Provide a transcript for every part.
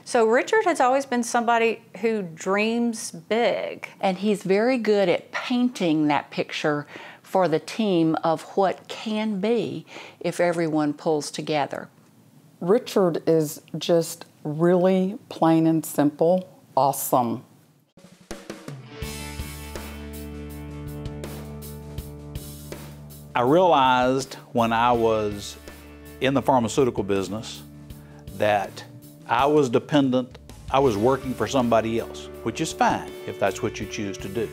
So Richard has always been somebody who dreams big. And he's very good at painting that picture for the team of what can be if everyone pulls together. Richard is just really plain and simple awesome. I realized when I was in the pharmaceutical business that I was dependent, I was working for somebody else, which is fine if that's what you choose to do.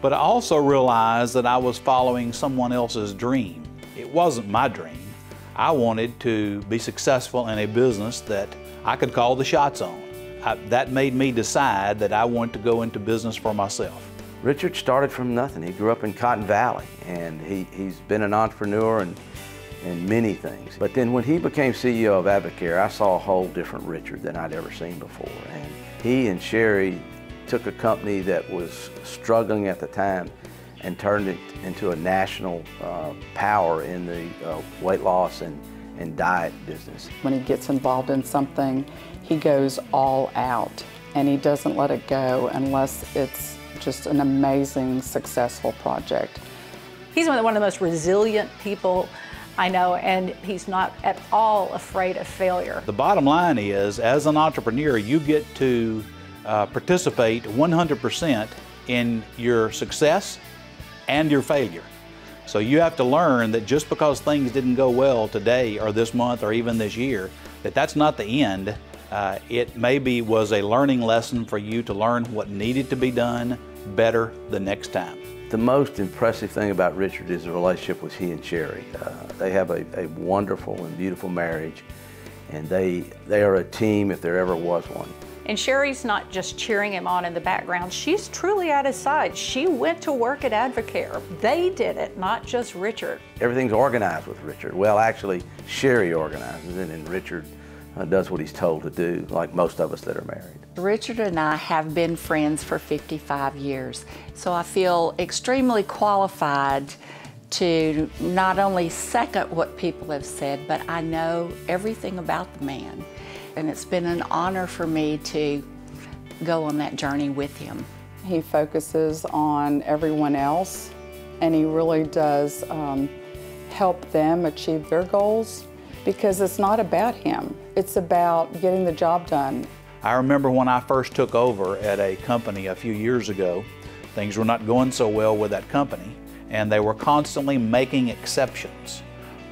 But I also realized that I was following someone else's dream. It wasn't my dream. I wanted to be successful in a business that I could call the shots on. That made me decide that I wanted to go into business for myself. Richard started from nothing. He grew up in Cotton Valley, and he's been an entrepreneur in many things. But then when he became CEO of Advocare, I saw a whole different Richard than I'd ever seen before. And he and Sherry took a company that was struggling at the time and turned it into a national power in the weight loss and diet business. When he gets involved in something, he goes all out, and he doesn't let it go unless it's just an amazing, successful project. He's one of the most resilient people I know, and he's not at all afraid of failure. The bottom line is, as an entrepreneur, you get to participate 100% in your success and your failure. So you have to learn that just because things didn't go well today or this month or even this year, that's not the end. It maybe was a learning lesson for you to learn what needed to be done better the next time. The most impressive thing about Richard is the relationship with he and Sherry. They have a wonderful and beautiful marriage, and they are a team if there ever was one. And Sherry's not just cheering him on in the background, she's truly at his side. She went to work at Advocare. They did it, not just Richard. Everything's organized with Richard. Well, actually, Sherry organizes it, and Richard does what he's told to do, like most of us that are married. Richard and I have been friends for 55 years, so I feel extremely qualified to not only second what people have said, but I know everything about the man. And it's been an honor for me to go on that journey with him. He focuses on everyone else, and he really does help them achieve their goals, because it's not about him. It's about getting the job done. I remember when I first took over at a company a few years ago, things were not going so well with that company, and they were constantly making exceptions.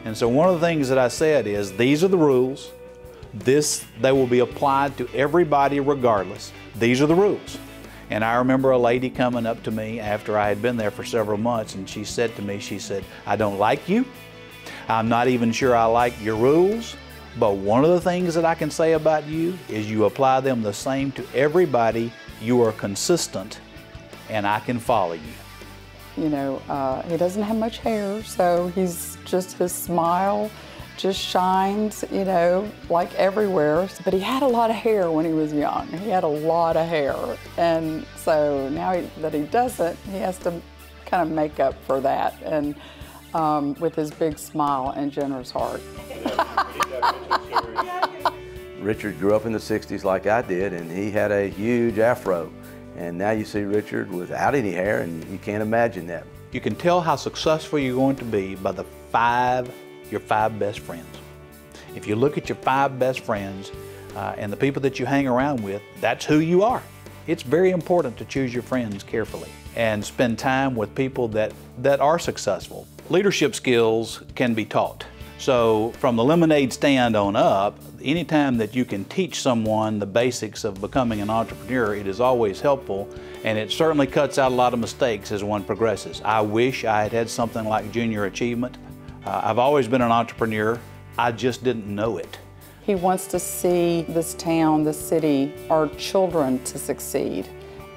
And so one of the things that I said is, these are the rules. They will be applied to everybody regardless. These are the rules. And I remember a lady coming up to me after I had been there for several months, and she said to me, she said, "I don't like you. I'm not even sure I like your rules, but one of the things that I can say about you is you apply them the same to everybody. You are consistent, and I can follow you." You know, he doesn't have much hair, so his smile just shines, you know, like everywhere. But he had a lot of hair when he was young. He had a lot of hair. And so now that he doesn't, he has to kind of make up for that, and with his big smile and generous heart. Richard grew up in the 60s like I did, and he had a huge afro. And now you see Richard without any hair, and you can't imagine that. You can tell how successful you're going to be by your five best friends. If you look at your 5 best friends and the people that you hang around with, that's who you are. It's very important to choose your friends carefully and spend time with people that are successful. Leadership skills can be taught. So from the lemonade stand on up, anytime that you can teach someone the basics of becoming an entrepreneur, it is always helpful, and it certainly cuts out a lot of mistakes as one progresses. I wish I had had something like junior achievement. I've always been an entrepreneur. I just didn't know it. He wants to see this town, this city, our children to succeed.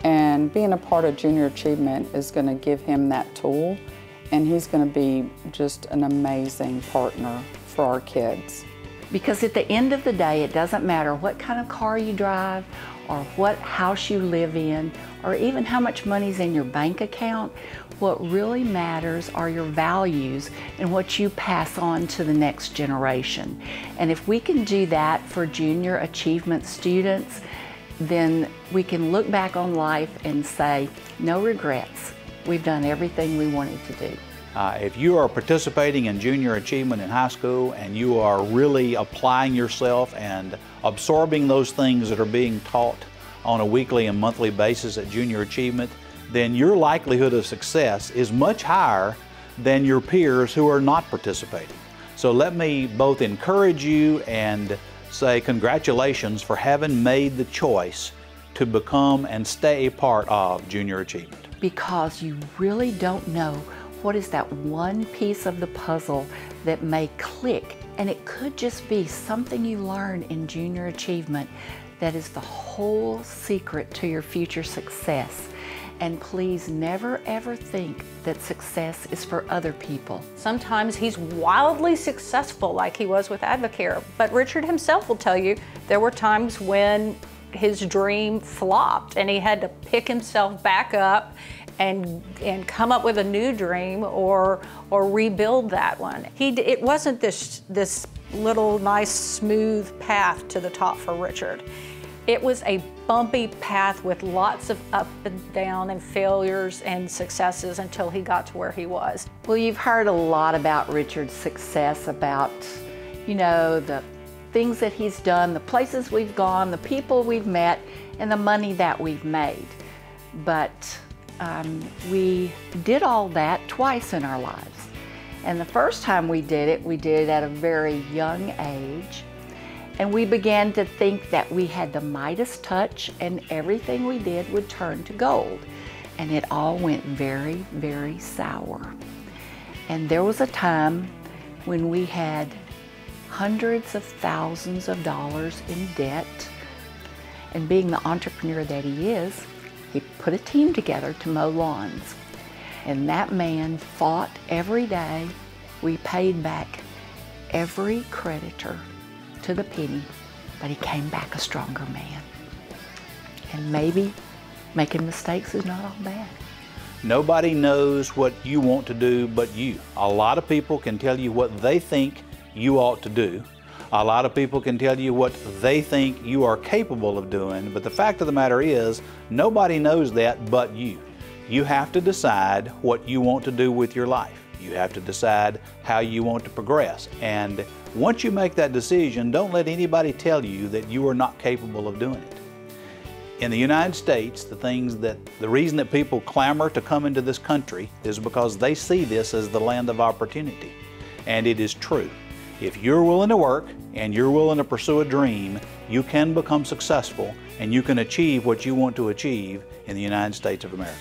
And being a part of Junior Achievement is going to give him that tool, and he's going to be just an amazing partner for our kids. Because at the end of the day, it doesn't matter what kind of car you drive, or what house you live in, or even how much money's in your bank account. What really matters are your values and what you pass on to the next generation. And if we can do that for junior achievement students, then we can look back on life and say, no regrets. We've done everything we wanted to do. If you are participating in junior achievement in high school and you are really applying yourself and absorbing those things that are being taught on a weekly and monthly basis at junior achievement, then your likelihood of success is much higher than your peers who are not participating. So let me both encourage you and say congratulations for having made the choice to become and stay a part of junior achievement. Because you really don't know what is that one piece of the puzzle that may click, and it could just be something you learn in junior achievement that is the whole secret to your future success. And please never ever think that success is for other people. Sometimes he's wildly successful like he was with Advocare, but Richard himself will tell you there were times when his dream flopped and he had to pick himself back up and come up with a new dream or rebuild that one. It wasn't this little nice smooth path to the top for Richard. It was a bumpy path with lots of up and down and failures and successes until he got to where he was. Well, you've heard a lot about Richard's success, about, you know, the things that he's done, the places we've gone, the people we've met, and the money that we've made. But we did all that twice in our lives. And the first time we did it at a very young age. And we began to think that we had the Midas touch and everything we did would turn to gold. And it all went very, very sour. And there was a time when we had hundreds of thousands of dollars in debt. And being the entrepreneur that he is, he put a team together to mow lawns. And that man fought every day. We paid back every creditor to the penny, but he came back a stronger man. And maybe making mistakes is not all bad. Nobody knows what you want to do but you. A lot of people can tell you what they think you ought to do. A lot of people can tell you what they think you are capable of doing, but the fact of the matter is, nobody knows that but you. You have to decide what you want to do with your life. You have to decide how you want to progress. And once you make that decision, don't let anybody tell you that you are not capable of doing it. In the United States, the reason that people clamor to come into this country is because they see this as the land of opportunity. And it is true. If you're willing to work and you're willing to pursue a dream, you can become successful and you can achieve what you want to achieve in the United States of America.